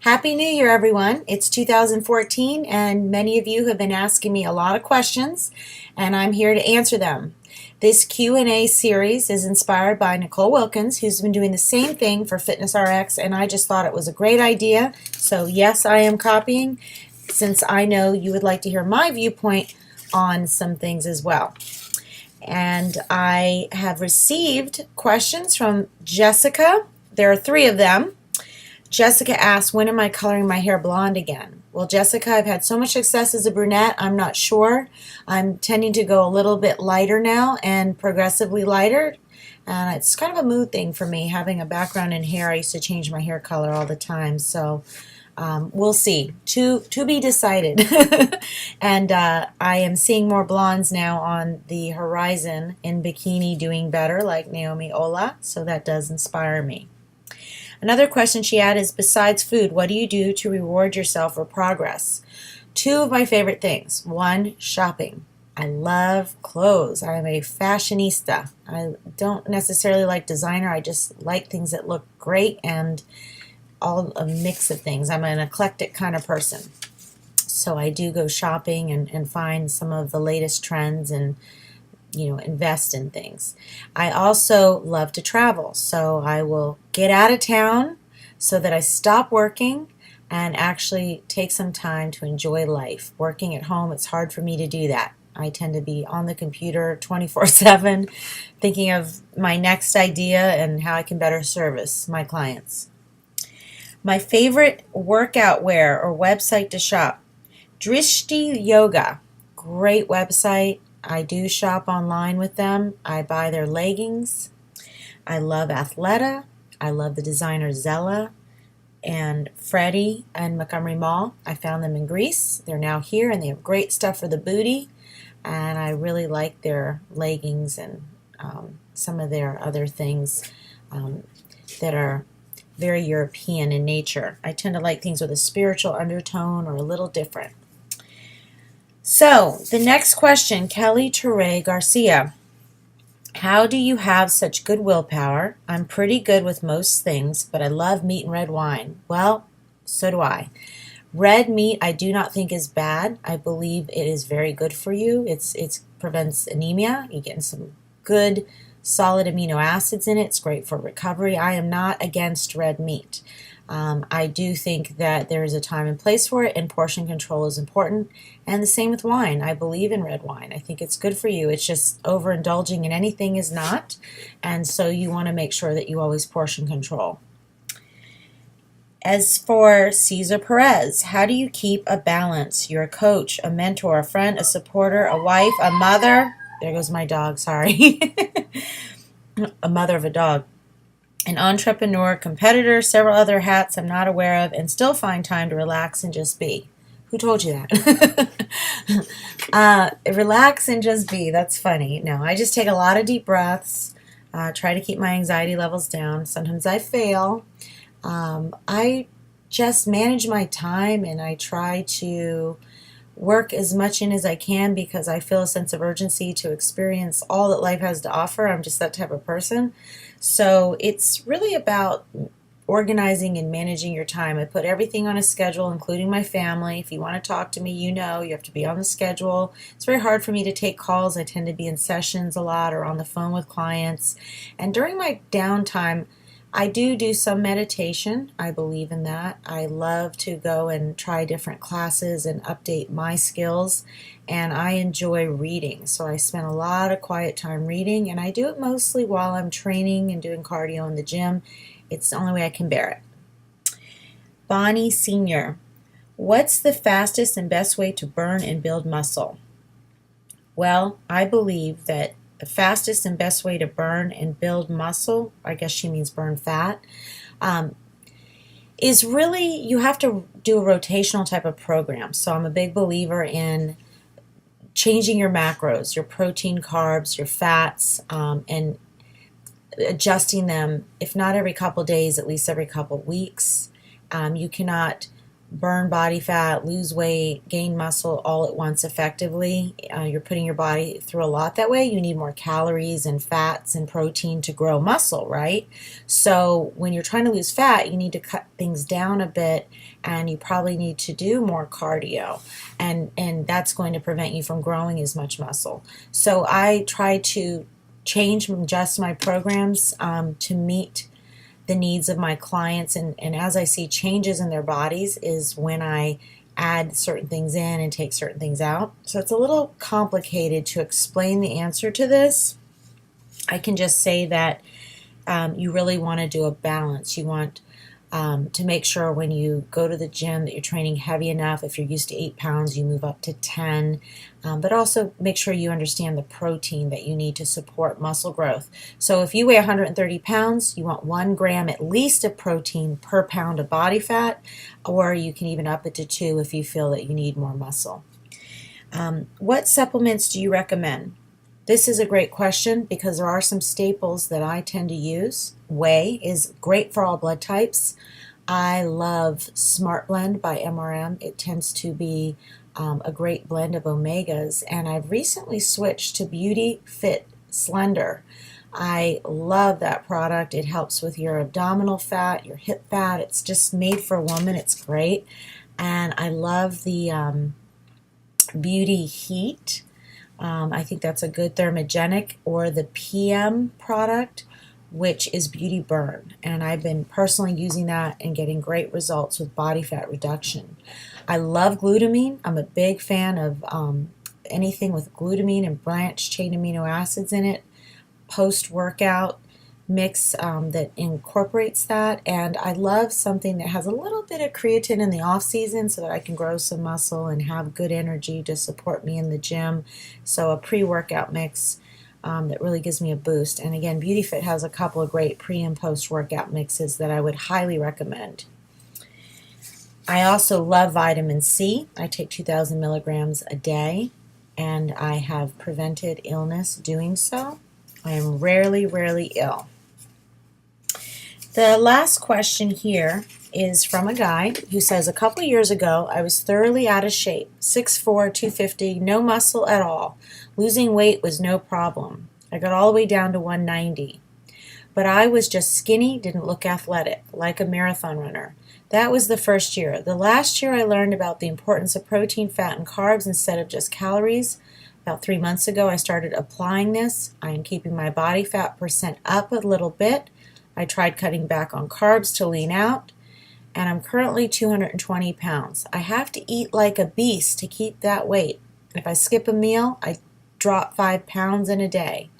Happy New Year, everyone. It's 2014, and many of you have been asking me a lot of questions, and I'm here to answer them. This Q&A series is inspired by Nicole Wilkins, who's been doing the same thing for Fitness RX, and I just thought it was a great idea. So yes, I am copying, since I know you would like to hear my viewpoint on some things as well. And I have received questions from Jessica. There are 3 of them. Jessica asked, when am I coloring my hair blonde again? Well, Jessica, I've had so much success as a brunette, I'm not sure. I'm tending to go a little bit lighter now and progressively lighter. And it's kind of a mood thing for me, having a background in hair. I used to change my hair color all the time. So we'll see. To be decided. And I am seeing more blondes now on the horizon in bikini doing better, like Naomi Ola. So that does inspire me. Another question she had is, besides food, what do you do to reward yourself for progress? 2 of my favorite things. 1, shopping. I love clothes. I'm a fashionista. I don't necessarily like designer. I just like things that look great and all a mix of things. I'm an eclectic kind of person. So I do go shopping and find some of the latest trends and invest in things. I also love to travel, so I will get out of town so that I stop working and actually take some time to enjoy life. Working at home, it's hard for me to do that. I tend to be on the computer 24/7 thinking of my next idea and how I can better service my clients. My favorite workout wear or website to shop, Drishti Yoga. Great website. I do shop online with them. I buy their leggings. I love Athleta. I love the designer Zella and Freddie and Montgomery Mall. I found them in Greece. They're now here, and they have great stuff for the booty. And I really like their leggings and some of their other things that are very European in nature. I tend to like things with a spiritual undertone or a little different. So, the next question, Kelly Ture Garcia. How do you have such good willpower? I'm pretty good with most things, but I love meat and red wine. Well, so do I. Red meat I do not think is bad. I believe it is very good for you. It prevents anemia. You're getting some good solid amino acids in it. It's great for recovery. I am not against red meat. I do think that there is a time and place for it, and portion control is important. And the same with wine. I believe in red wine. I think it's good for you. It's just overindulging in anything is not. And so you want to make sure that you always portion control. As for Cesar Perez, how do you keep a balance? You're a coach, a mentor, a friend, a supporter, a wife, a mother. There goes my dog, sorry. A mother of a dog. An entrepreneur, competitor, several other hats I'm not aware of, and still find time to relax and just be. Who told you that? Relax and just be. That's funny. No, I just take a lot of deep breaths, try to keep my anxiety levels down. Sometimes I fail. I just manage my time, and I try to work as much in as I can because I feel a sense of urgency to experience all that life has to offer. I'm just that type of person. So it's really about organizing and managing your time. I put everything on a schedule, including my family. If you want to talk to me, you have to be on the schedule. It's very hard for me to take calls. I tend to be in sessions a lot or on the phone with clients. And during my downtime, I do some meditation. I believe in that. I love to go and try different classes and update my skills, and I enjoy reading. So I spend a lot of quiet time reading, and I do it mostly while I'm training and doing cardio in the gym. It's the only way I can bear it. Bonnie Sr., what's the fastest and best way to burn and build muscle? Well, I believe that the fastest and best way to burn and build muscle, I guess she means burn fat, is really you have to do a rotational type of program. So I'm a big believer in changing your macros, your protein, carbs, your fats, and adjusting them, if not every couple days, at least every couple weeks. You cannot burn body fat, lose weight, gain muscle all at once effectively. You're putting your body through a lot that way. You need more calories and fats and protein to grow muscle, right? So when you're trying to lose fat, you need to cut things down a bit, and you probably need to do more cardio, and that's going to prevent you from growing as much muscle. So I try to change and adjust my programs to meet the needs of my clients, and as I see changes in their bodies is when I add certain things in and take certain things out. So it's a little complicated to explain the answer to this. I can just say that you really want to do a balance. You want to make sure when you go to the gym that you're training heavy enough. If you're used to 8 pounds, you move up to 10. But also make sure you understand the protein that you need to support muscle growth. So if you weigh 130 pounds, you want 1 gram at least of protein per pound of body fat, or you can even up it to 2 if you feel that you need more muscle. What supplements do you recommend? This is a great question because there are some staples that I tend to use. Whey is great for all blood types. I love Smart Blend by MRM. It tends to be a great blend of omegas, and I've recently switched to Beauty Fit Slender. I love that product. It helps with your abdominal fat, your hip fat. It's just made for a woman. It's great. And I love the Beauty Heat. I think that's a good thermogenic, or the PM product, which is Beauty Burn. And I've been personally using that and getting great results with body fat reduction. I love glutamine. I'm a big fan of anything with glutamine and branched chain amino acids in it. Post-workout mix that incorporates that, and I love something that has a little bit of creatine in the off season so that I can grow some muscle and have good energy to support me in the gym. So a pre-workout mix that really gives me a boost. And again, Beauty Fit has a couple of great pre and post workout mixes that I would highly recommend. I also love vitamin C. I take 2,000 milligrams a day, and I have prevented illness doing so. I am rarely ill. The last question here is from a guy who says, a couple years ago, I was thoroughly out of shape, 6'4", 250, no muscle at all. Losing weight was no problem. I got all the way down to 190. But I was just skinny, didn't look athletic, like a marathon runner. That was the first year. The last year I learned about the importance of protein, fat, and carbs instead of just calories. About 3 months ago, I started applying this. I am keeping my body fat percent up a little bit. I tried cutting back on carbs to lean out, and I'm currently 220 pounds. I have to eat like a beast to keep that weight. If I skip a meal, I drop 5 pounds in a day.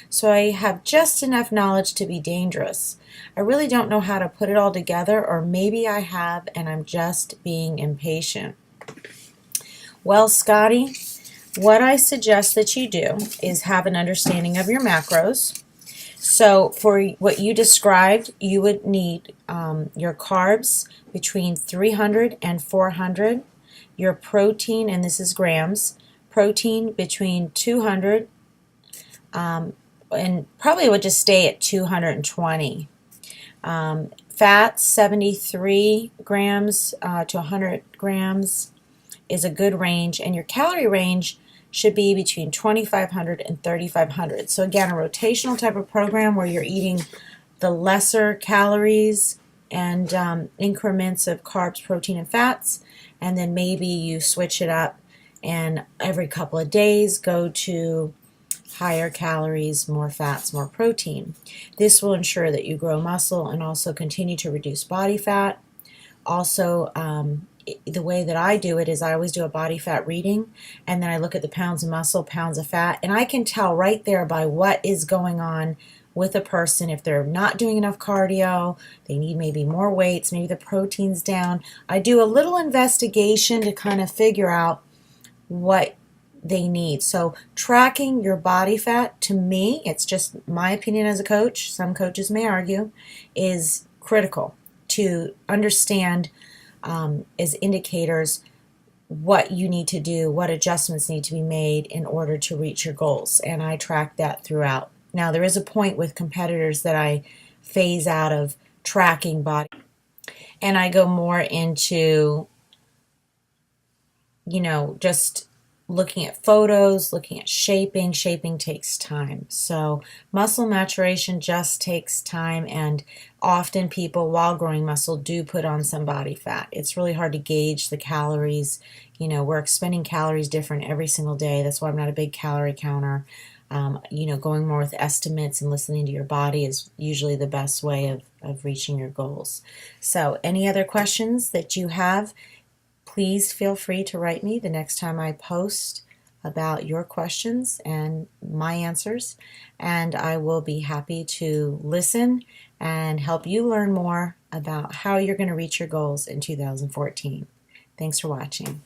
So I have just enough knowledge to be dangerous. I really don't know how to put it all together, or maybe I have and I'm just being impatient. Well, Scotty, what I suggest that you do is have an understanding of your macros. So for what you described, you would need your carbs between 300 and 400, your protein, and this is grams, protein between 200, and probably would just stay at 220. Fats, 73 grams to 100 grams is a good range, and your calorie range should be between 2,500 and 3,500. So again, a rotational type of program where you're eating the lesser calories and increments of carbs, protein, and fats, and then maybe you switch it up and every couple of days go to higher calories, more fats, more protein. This will ensure that you grow muscle and also continue to reduce body fat. Also, the way that I do it is I always do a body fat reading, and then I look at the pounds of muscle, pounds of fat, and I can tell right there by what is going on with a person. If they're not doing enough cardio, they need maybe more weights, maybe the protein's down. I do a little investigation to kind of figure out what they need. So tracking your body fat, to me, it's just my opinion as a coach, some coaches may argue, is critical to understand as indicators what you need to do, what adjustments need to be made in order to reach your goals. And I track that throughout. Now, there is a point with competitors that I phase out of tracking body, and I go more into just looking at photos, looking at shaping. Shaping takes time. So muscle maturation just takes time, and often people, while growing muscle, do put on some body fat. It's really hard to gauge the calories. We're expending calories different every single day. That's why I'm not a big calorie counter. Going more with estimates and listening to your body is usually the best way of reaching your goals. So any other questions that you have, please feel free to write me the next time I post about your questions and my answers, and I will be happy to listen and help you learn more about how you're going to reach your goals in 2014. Thanks for watching.